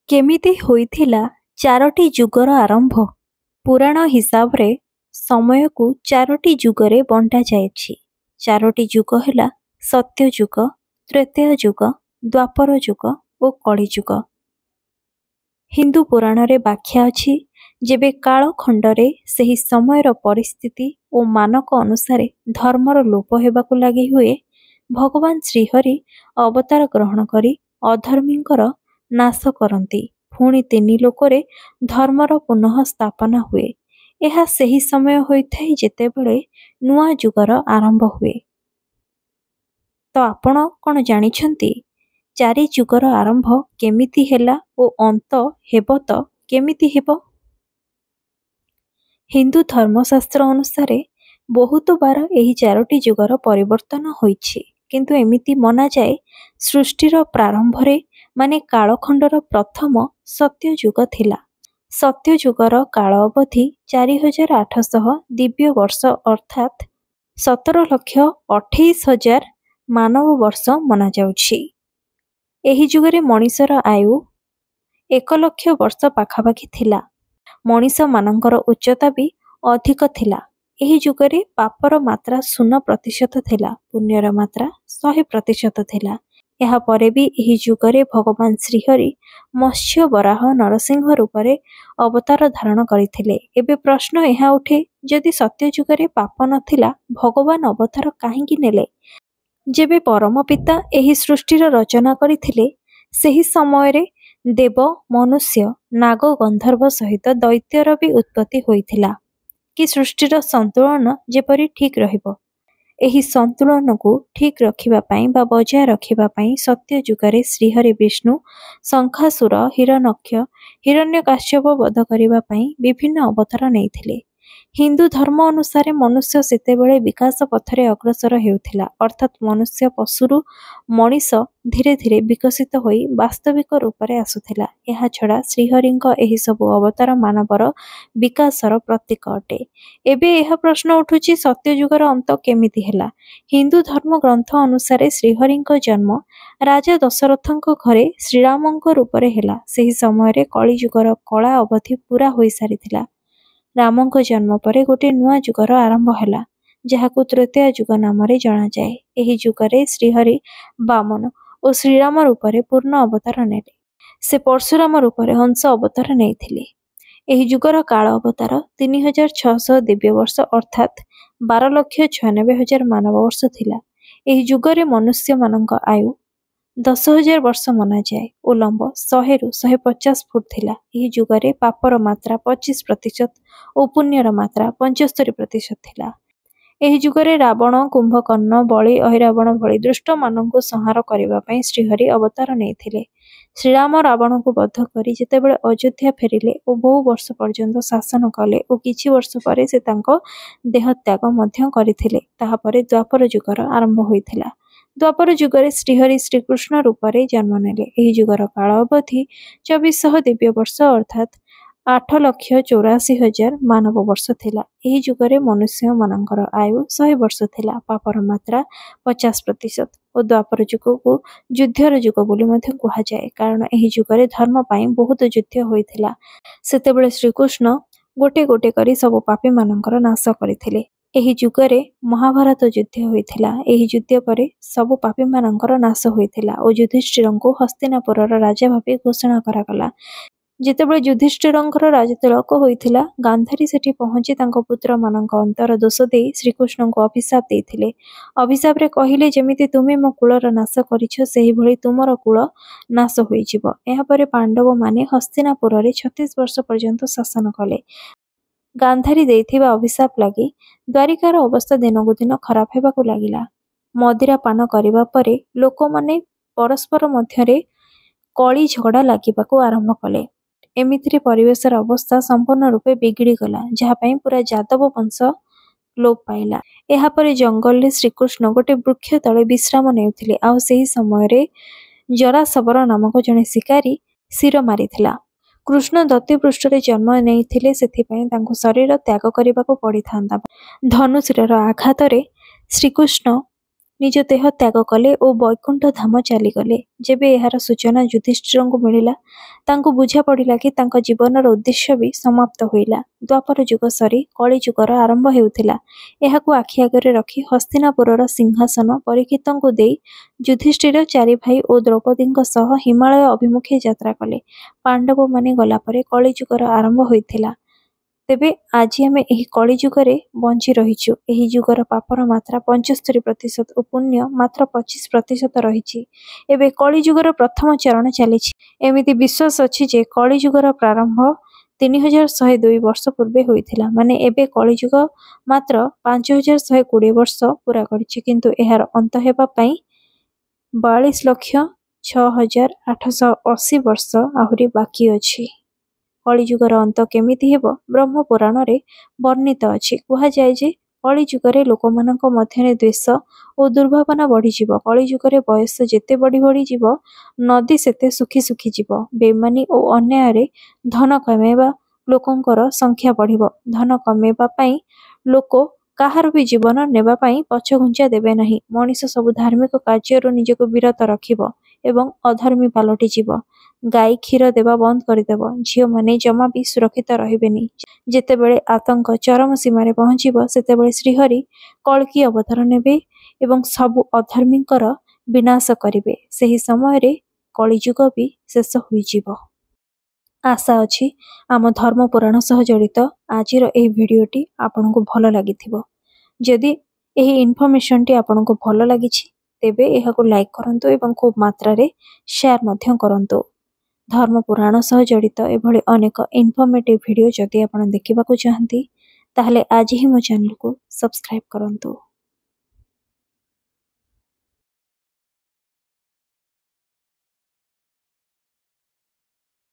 କେମିତି ହୋଇଥିଲା ଚାରୋଟି ଯୁଗର ଆରମ୍ଭ? ପୁରାଣ ହିସାବରେ ସମୟକୁ ଚାରୋଟି ଯୁଗରେ ବଣ୍ଟାଯାଇଛି। ଚାରୋଟି ଯୁଗ ହେଲା ସତ୍ୟଯୁଗ, ତ୍ରେତୟା ଯୁଗ, ଦ୍ୱାପର ଯୁଗ ଓ କଳିଯୁଗ। ହିନ୍ଦୁ ପୁରାଣରେ ବ୍ୟାଖ୍ୟା ଅଛି, ଯେବେ କାଳଖଣ୍ଡରେ ସେହି ସମୟର ପରିସ୍ଥିତି ଓ ମାନକ ଅନୁସାରେ ଧର୍ମର ଲୋପ ହେବାକୁ ଲାଗି ହୁଏ, ଭଗବାନ ଶ୍ରୀହରି ଅବତାର ଗ୍ରହଣ କରି ଅଧର୍ମୀଙ୍କର ନାଶ କରନ୍ତି। ପୁଣି ତିନି ଲୋକରେ ଧର୍ମର ପୁନଃ ସ୍ଥାପନା ହୁଏ। ଏହା ସେହି ସମୟ ହୋଇଥାଏ ଯେତେବେଳେ ନୂଆ ଯୁଗର ଆରମ୍ଭ ହୁଏ। ତ ଆପଣ କ'ଣ ଜାଣିଛନ୍ତି ଚାରି ଯୁଗର ଆରମ୍ଭ କେମିତି ହେଲା ଓ ଅନ୍ତ ହେବ ତ କେମିତି ହେବ? ହିନ୍ଦୁ ଧର୍ମଶାସ୍ତ୍ର ଅନୁସାରେ ବହୁତ ବାର ଏହି ଚାରୋଟି ଯୁଗର ପରିବର୍ତ୍ତନ ହୋଇଛି, କିନ୍ତୁ ଏମିତି ମନାଯାଏ ସୃଷ୍ଟିର ପ୍ରାରମ୍ଭରେ ମାନେ କାଳଖଣ୍ଡର ପ୍ରଥମ ସତ୍ୟଯୁଗ ଥିଲା। ସତ୍ୟଯୁଗର କାଳ ଅବଧି 4800 ଦିବ୍ୟ ବର୍ଷ ଅର୍ଥାତ୍ 17,28,000 ମାନବ ବର୍ଷ ମନାଯାଉଛି। ଏହି ଯୁଗରେ ମଣିଷର ଆୟୁ 1,00,000 ବର୍ଷ ପାଖାପାଖି ଥିଲା। ମଣିଷମାନଙ୍କର ଉଚ୍ଚତା ବି ଅଧିକ ଥିଲା। ଏହି ଯୁଗରେ ପାପର ମାତ୍ରା 0% ଥିଲା, ପୁଣ୍ୟର ମାତ୍ରା 100% ଥିଲା। ଏହାପରେ ବି ଏହି ଯୁଗରେ ଭଗବାନ ଶ୍ରୀହରି ମତ୍ସ୍ୟ ବରାହ ନରସିଂହ ରୂପରେ ଅବତାର ଧାରଣ କରିଥିଲେ। ଏବେ ପ୍ରଶ୍ନ ଏହା ଉଠେ, ଯଦି ସତ୍ୟଯୁଗରେ ପାପ ନଥିଲା, ଭଗବାନ ଅବତାର କାହିଁକି ନେଲେ? ଯେବେ ପରମ ପିତା ଏହି ସୃଷ୍ଟିର ରଚନା କରିଥିଲେ, ସେହି ସମୟରେ ଦେବ, ମନୁଷ୍ୟ, ନାଗ, ଗନ୍ଧର୍ବ ସହିତ ଦୈତ୍ୟର ବି ଉତ୍ପତ୍ତି ହୋଇଥିଲା କି ସୃଷ୍ଟିର ସନ୍ତୁଳନ ଯେପରି ଠିକ୍ ରହିବ। ଏହି ସନ୍ତୁଳନକୁ ଠିକ୍ ରଖିବା ପାଇଁ ବା ବଜାୟ ରଖିବା ପାଇଁ ସତ୍ୟ ଯୁଗରେ ଶ୍ରୀହରି ବିଷ୍ଣୁ ଶଙ୍ଖାସୁର, ହିରଣ୍ୟକ୍ଷ, ହିରଣ୍ୟକାଶ୍ୟପ ବଧ କରିବା ପାଇଁ ବିଭିନ୍ନ ଅବତାର ନେଇଥିଲେ। ହିନ୍ଦୁ ଧର୍ମ ଅନୁସାରେ ମନୁଷ୍ୟ ସେତେବେଳେ ବିକାଶ ପଥରେ ଅଗ୍ରସର ହେଉଥିଲା, ଅର୍ଥାତ୍ ମନୁଷ୍ୟ ପଶୁରୁ ମଣିଷ ଧୀରେ ଧୀରେ ବିକଶିତ ହୋଇ ବାସ୍ତବିକ ରୂପରେ ଆସୁଥିଲା। ଏହାଛଡ଼ା ଶ୍ରୀହରିଙ୍କ ଏହିସବୁ ଅବତାର ମାନବର ବିକାଶର ପ୍ରତୀକ ଅଟେ। ଏବେ ଏହା ପ୍ରଶ୍ନ ଉଠୁଛି, ସତ୍ୟଯୁଗର ଅନ୍ତ କେମିତି ହେଲା? ହିନ୍ଦୁ ଧର୍ମ ଗ୍ରନ୍ଥ ଅନୁସାରେ ଶ୍ରୀହରିଙ୍କ ଜନ୍ମ ରାଜା ଦଶରଥଙ୍କ ଘରେ ଶ୍ରୀରାମଙ୍କ ରୂପରେ ହେଲା। ସେହି ସମୟରେ କଳିଯୁଗର କଳା ଅବଧି ପୁରା ହୋଇସାରିଥିଲା। ରାମଙ୍କ ଜନ୍ମ ପରେ ଗୋଟିଏ ନୂଆ ଯୁଗର ଆରମ୍ଭ ହେଲା, ଯାହାକୁ ତ୍ରେତୟା ଯୁଗ ନାମରେ ଜଣାଯାଏ। ଏହି ଯୁଗରେ ଶ୍ରୀହରି ବାମନ ଓ ଶ୍ରୀରାମ ରୂପରେ ପୂର୍ଣ୍ଣ ଅବତାର ନେଲେ। ସେ ପରଶୁରାମ ରୂପରେ ହଂସ ଅବତାର ନେଇଥିଲେ। ଏହି ଯୁଗର କାଳ ଅବତାର 3600 ଦିବ୍ୟ ବର୍ଷ ଅର୍ଥାତ୍ 12,96,000 ମାନବ ବର୍ଷ ଥିଲା। ଏହି ଯୁଗରେ ମନୁଷ୍ୟମାନଙ୍କ ଆୟୁ 10,000 ବର୍ଷ ମନାଯାଏ ଓ ଲମ୍ବ 100ରୁ 150 ଫୁଟ ଥିଲା। ଏହି ଯୁଗରେ ପାପର ମାତ୍ରା 25% ଓ ପୁଣ୍ୟର ମାତ୍ରା 75% ଥିଲା। ଏହି ଯୁଗରେ ରାବଣ, କୁମ୍ଭକର୍ଣ୍ଣ, ବଳି, ଅହିରାବଣ ଭଳି ଦୁଷ୍ଟମାନଙ୍କୁ ସଂହାର କରିବା ପାଇଁ ଶ୍ରୀହରି ଅବତାର ନେଇଥିଲେ। ଶ୍ରୀରାମ ରାବଣକୁ ବଧ କରି ଯେତେବେଳେ ଅଯୋଧ୍ୟା ଫେରିଲେ ଓ ବହୁ ବର୍ଷ ପର୍ଯ୍ୟନ୍ତ ଶାସନ କଲେ ଓ କିଛି ବର୍ଷ ପରେ ସେ ତାଙ୍କ ଦେହତ୍ୟାଗ ମଧ୍ୟ କରିଥିଲେ, ତାହାପରେ ଦ୍ୱାପର ଯୁଗର ଆରମ୍ଭ ହୋଇଥିଲା। ଦ୍ୱାପର ଯୁଗରେ ଶ୍ରୀହରି ଶ୍ରୀକୃଷ୍ଣ ରୂପରେ ଜନ୍ମ ନେଲେ। ଏହି ଯୁଗର କାଳ ଅବଧି 2400 ଦିବ୍ୟ ବର୍ଷ ଅର୍ଥାତ୍ 8,84,000 ମାନବ ବର୍ଷ ଥିଲା। ଏହି ଯୁଗରେ ମନୁଷ୍ୟମାନଙ୍କର ଆୟୁ 100 ବର୍ଷ ଥିଲା। ପାପର ମାତ୍ରା 50% ଓ ଦ୍ୱାପର ଯୁଗକୁ ଯୁଦ୍ଧର ଯୁଗ ବୋଲି ମଧ୍ୟ କୁହାଯାଏ, କାରଣ ଏହି ଯୁଗରେ ଧର୍ମ ପାଇଁ ବହୁତ ଯୁଦ୍ଧ ହୋଇଥିଲା। ସେତେବେଳେ ଶ୍ରୀକୃଷ୍ଣ ଗୋटे ଗୋଟେ କରି ସବୁ ପାପୀମାନଙ୍କର ନାଶ କରିଥିଲେ। ଏହି ଯୁଗରେ ମହାଭାରତ ଯୁଦ୍ଧ ହୋଇଥିଲା। ଏହି ଯୁଦ୍ଧ ପରେ ସବୁ ପାପୀମାନଙ୍କର ନାଶ ହୋଇଥିଲା ଓ ଯୁଧିଷ୍ଠିରଙ୍କୁ ହସ୍ତିନାପୁରର ରାଜା ଭାବେ ଘୋଷଣା କରାଗଲା। ଯେତେବେଳେ ଯୁଧିଷ୍ଠିରଙ୍କର ରାଜତିଳକ ହୋଇଥିଲା, ଗାନ୍ଧାରୀ ସେଠି ପହଞ୍ଚି ତାଙ୍କ ପୁତ୍ରମାନଙ୍କ ଅନ୍ତର ଦୋଷ ଦେଇ ଶ୍ରୀକୃଷ୍ଣଙ୍କୁ ଅଭିଶାପ ଦେଇଥିଲେ। ଅଭିଶାପରେ କହିଲେ, ଯେମିତି ତୁମେ ମୋ କୁଳର ନାଶ କରିଛ, ସେହିଭଳି ତୁମର କୁଳ ନାଶ ହୋଇଯିବ। ଏହାପରେ ପାଣ୍ଡବମାନେ ହସ୍ତିନାପୁରରେ 36 ବର୍ଷ ପର୍ଯ୍ୟନ୍ତ ଶାସନ କଲେ। ଗାନ୍ଧାରୀ ଦେଇଥିବା ଅଭିଶାପ ଲାଗି ଦ୍ୱାରିକାର ଅବସ୍ଥା ଦିନକୁ ଦିନ ଖରାପ ହେବାକୁ ଲାଗିଲା। ମଦିରା ପାନ କରିବା ପରେ ଲୋକମାନେ ପରସ୍ପର ମଧ୍ୟରେ କଳି ଝଗଡ଼ା ଲାଗିବାକୁ ଆରମ୍ଭ କଲେ। ଏମିତିରେ ପରିବେଶର ଅବସ୍ଥା ସମ୍ପୂର୍ଣ୍ଣ ରୂପେ ବିଗିଡ଼ିଗଲା, ଯାହା ପାଇଁ ପୁରା ଯାଦବ ବଂଶ ଲୋପ ପାଇଲା। ଏହାପରେ ଜଙ୍ଗଲରେ ଶ୍ରୀକୃଷ୍ଣ ଗୋଟିଏ ବୃକ୍ଷ ତଳେ ବିଶ୍ରାମ ନେଉଥିଲେ, ଆଉ ସେହି ସମୟରେ ଜରାସବର ନାମକ ଜଣେ ଶିକାରୀ ଶିର ମାରିଥିଲା। କୃଷ୍ଣ ଦତି ପୃଷ୍ଠରେ ଜନ୍ମ ନେଇଥିଲେ, ସେଥିପାଇଁ ତାଙ୍କୁ ଶରୀର ତ୍ୟାଗ କରିବାକୁ ପଡ଼ିଥାନ୍ତା। ଧନୁଶିରର ଆଘାତରେ ଶ୍ରୀକୃଷ୍ଣ ନିଜ ଦେହ ତ୍ୟାଗ କଲେ ଓ ବୈକୁଣ୍ଠ ଧାମ ଚାଲିଗଲେ। ଯେବେ ଏହାର ସୂଚନା ଯୁଧିଷ୍ଠିରଙ୍କୁ ମିଳିଲା, ତାଙ୍କୁ ବୁଝା ପଡ଼ିଲା କି ତାଙ୍କ ଜୀବନର ଉଦ୍ଦେଶ୍ୟ ବି ସମାପ୍ତ ହୋଇଲା। ଦ୍ୱାପର ଯୁଗ ସରି କଳି ଯୁଗର ଆରମ୍ଭ ହେଉଥିଲା। ଏହାକୁ ଆଖି ଆଗରେ ରଖି ହସ୍ତିନାପୁରର ସିଂହାସନ ପରୀକ୍ଷିତଙ୍କୁ ଦେଇ ଯୁଧିଷ୍ଠିର ଚାରି ଭାଇ ଓ ଦ୍ରୌପଦୀଙ୍କ ସହ ହିମାଳୟ ଅଭିମୁଖେ ଯାତ୍ରା କଲେ। ପାଣ୍ଡବମାନେ ଗଲାପରେ କଳି ଯୁଗର ଆରମ୍ଭ ହୋଇଥିଲା। ତେବେ ଆଜି ଆମେ ଏହି କଳି ଯୁଗରେ ବଞ୍ଚି ରହିଛୁ। ଏହି ଯୁଗର ପାପର ମାତ୍ରା 75% ଓ ପୁଣ୍ୟ ମାତ୍ର 25% ରହିଛି। ଏବେ କଳି ଯୁଗର ପ୍ରଥମ ଚରଣ ଚାଲିଛି। ଏମିତି ବିଶ୍ୱାସ ଅଛି ଯେ କଳି ଯୁଗର ପ୍ରାରମ୍ଭ 3102 ବର୍ଷ ପୂର୍ବେ ହୋଇଥିଲା। ମାନେ ଏବେ କଳିଯୁଗ ମାତ୍ର 5120 ବର୍ଷ ପୁରା କରିଛି, କିନ୍ତୁ ଏହାର ଅନ୍ତ ହେବା ପାଇଁ 42,06,880 ବର୍ଷ ଆହୁରି ବାକି ଅଛି। କଳିଯୁଗର ଅନ୍ତ କେମିତି ହେବ ବ୍ରହ୍ମ ପୁରାଣରେ ବର୍ଣ୍ଣିତ ଅଛି। କୁହାଯାଏ ଯେ କଳିଯୁଗରେ ଲୋକମାନଙ୍କ ମଧ୍ୟରେ ଦ୍ୱେଷ ଓ ଦୁର୍ଭାବନା ବଢ଼ିଯିବ। କଳିଯୁଗରେ ବୟସ ଯେତେ ବଢ଼ି ବଢ଼ି ଯିବ, ନଦୀ ସେତେ ଶୁଖି ଶୁଖି ଯିବ। ବେଇମାନୀ ଓ ଅନ୍ୟାୟରେ ଧନ କମାଇବା ଲୋକଙ୍କର ସଂଖ୍ୟା ବଢ଼ିବ। ଧନ କମାଇବା ପାଇଁ ଲୋକ କାହାର ବି ଜୀବନ ନେବା ପାଇଁ ପଛଘୁଞ୍ଚା ଦେବେ ନାହିଁ। ମଣିଷ ସବୁ ଧାର୍ମିକ କାର୍ଯ୍ୟରୁ ନିଜକୁ ବିରତ ରଖିବ ଏବଂ ଅଧର୍ମୀ ପାଲଟି ଯିବ। ଗାଈ କ୍ଷୀର ଦେବା ବନ୍ଦ କରିଦେବ। ଝିଅମାନେ ଜମା ବି ସୁରକ୍ଷିତ ରହିବେନି। ଯେତେବେଳେ ଆତଙ୍କ ଚରମ ସୀମାରେ ପହଞ୍ଚିବ, ସେତେବେଳେ ଶ୍ରୀହରି କଳ୍କି ଅବତାର ନେବେ ଏବଂ ସବୁ ଅଧର୍ମୀଙ୍କର ବିନାଶ କରିବେ। ସେହି ସମୟରେ କଳିଯୁଗ ବି ଶେଷ ହୋଇଯିବ। ଆଶା ଅଛି ଆମ ଧର୍ମ ପୁରାଣ ସହ ଜଡ଼ିତ ଆଜିର ଏହି ଭିଡ଼ିଓଟି ଆପଣଙ୍କୁ ଭଲ ଲାଗିଥିବ। ଯଦି ଏହି ଇନଫର୍ମେସନଟି ଆପଣଙ୍କୁ ଭଲ ଲାଗିଛି, ତେବେ ଏହାକୁ ଲାଇକ୍ କରନ୍ତୁ ଏବଂ ଖୁବ୍ ମାତ୍ରାରେ ସେୟାର ମଧ୍ୟ କରନ୍ତୁ। ଧର୍ମ ପୁରାଣ ସହ ଜଡ଼ିତ ଏଭଳି ଅନେକ ଇନଫର୍ମେଟିଭ୍ ଭିଡ଼ିଓ ଯଦି ଆପଣ ଦେଖିବାକୁ ଚାହାନ୍ତି, ତାହେଲେ ଆଜି ହିଁ ମୋ ଚ୍ୟାନେଲକୁ ସବସ୍କ୍ରାଇବ୍ କରନ୍ତୁ।